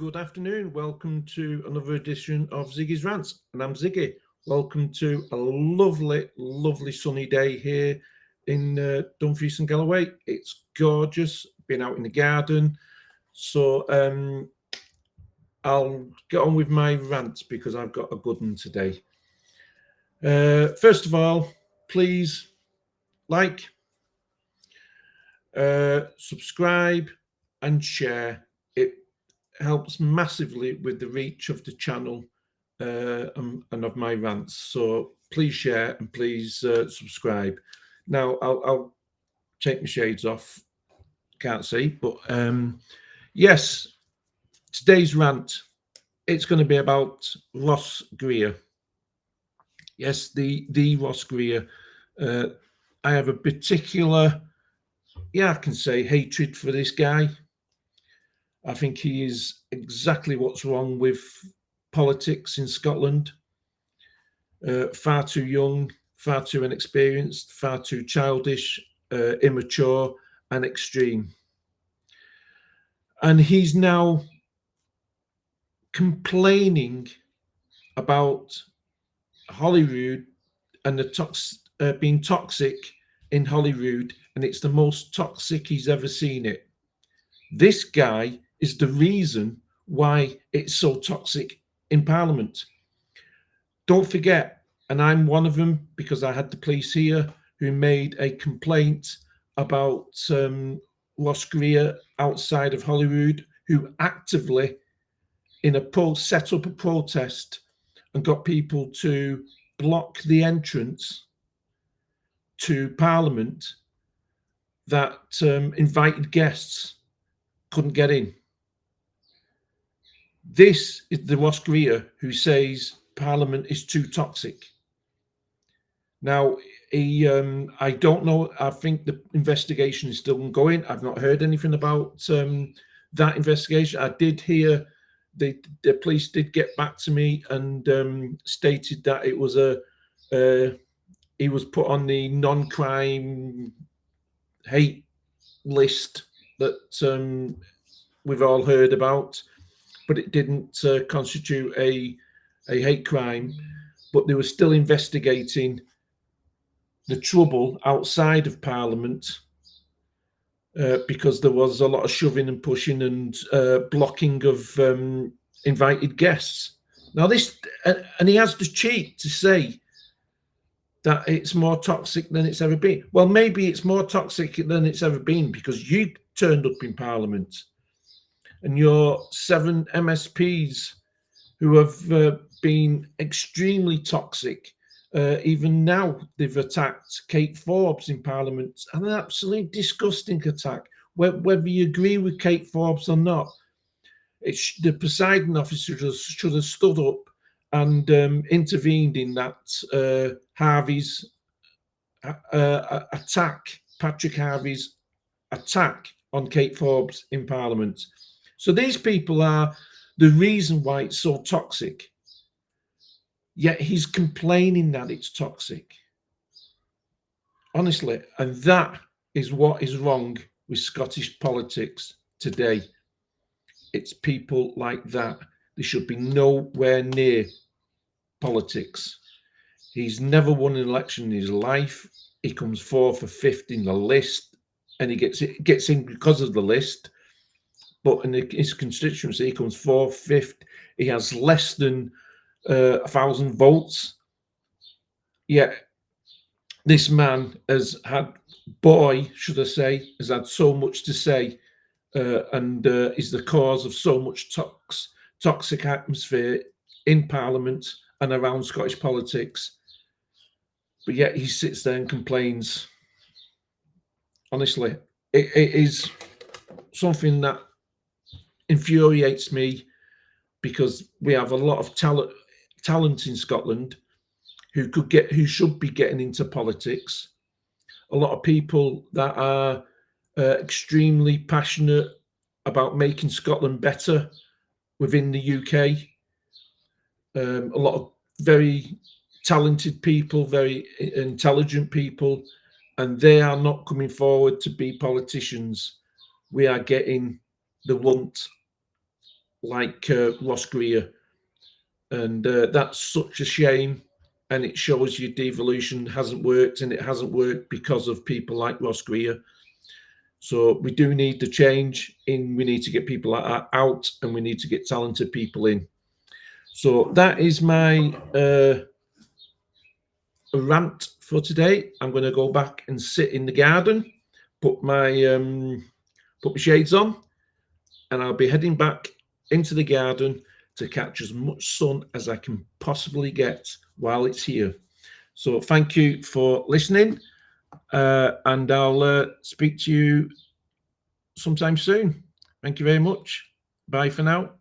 Good afternoon. Welcome to another edition of Ziggy's Rants, and I'm Ziggy. Welcome to a lovely sunny day here in Dumfries and Galloway. It's gorgeous. Been out in the garden, so I'll get on with my rant because I've got a good one today. First of all, please like, subscribe, and share. It helps massively with the reach of the channel and of my rants. So please share and please subscribe. Now I'll take my shades off. Can't see, but yes, today's rant. It's going to be about Ross Greer. Yes, the Ross Greer. I have a particular, I can say, hatred for this guy. I think he is exactly what's wrong with politics in Scotland. Far too young, far too inexperienced, far too childish, immature, and extreme. And he's now complaining about Holyrood and the being toxic in Holyrood, and it's the most toxic he's ever seen it. This guy is the reason why it's so toxic in Parliament. Don't forget, and I'm one of them because I had the police here who made a complaint about Ross Greer outside of Holyrood, who actively set up a protest and got people to block the entrance to Parliament that invited guests couldn't get in. This is the Ross Greer who says Parliament is too toxic. Now, I don't know. I think the investigation is still ongoing. I've not heard anything about that investigation. I did hear the police did get back to me and stated that it was he was put on the non-crime hate list that we've all heard about, but it didn't constitute a hate crime. But they were still investigating the trouble outside of Parliament because there was a lot of shoving and pushing and blocking of invited guests. Now and he has the cheek to say that it's more toxic than it's ever been. Well, maybe it's more toxic than it's ever been because you turned up in Parliament and your 7 MSPs who have been extremely toxic. Even now, they've attacked Kate Forbes in Parliament, an absolutely disgusting attack. Whether you agree with Kate Forbes or not, the presiding officer should have stood up and intervened in that Harvey's attack, Patrick Harvey's attack on Kate Forbes in Parliament. So these people are the reason why it's so toxic. Yet he's complaining that it's toxic. Honestly, and that is what is wrong with Scottish politics today. It's people like that. They should be nowhere near politics. He's never won an election in his life. He comes 4th or 5th in the list, and he gets in because of the list. But in his constituency, he comes 4th, 5th. He has less than 1,000 votes. Yet this man has had so much to say, and is the cause of so much toxic atmosphere in Parliament and around Scottish politics. But yet he sits there and complains. Honestly, it is something that infuriates me because we have a lot of talent in Scotland who should be getting into politics. A lot of people that are extremely passionate about making Scotland better within the UK. A lot of very talented people, very intelligent people, and they are not coming forward to be politicians. We are getting the runt. like Ross Greer. And that's such a shame. And it shows you devolution hasn't worked, and it hasn't worked because of people like Ross Greer. So we do need the change in. We need to get people out, and we need to get talented people in. So that is my rant for today. I'm going to go back and sit in the garden, put my shades on, and I'll be heading back into the garden to catch as much sun as I can possibly get while it's here. So thank you for listening, and I'll speak to you sometime soon. Thank you very much. Bye for now.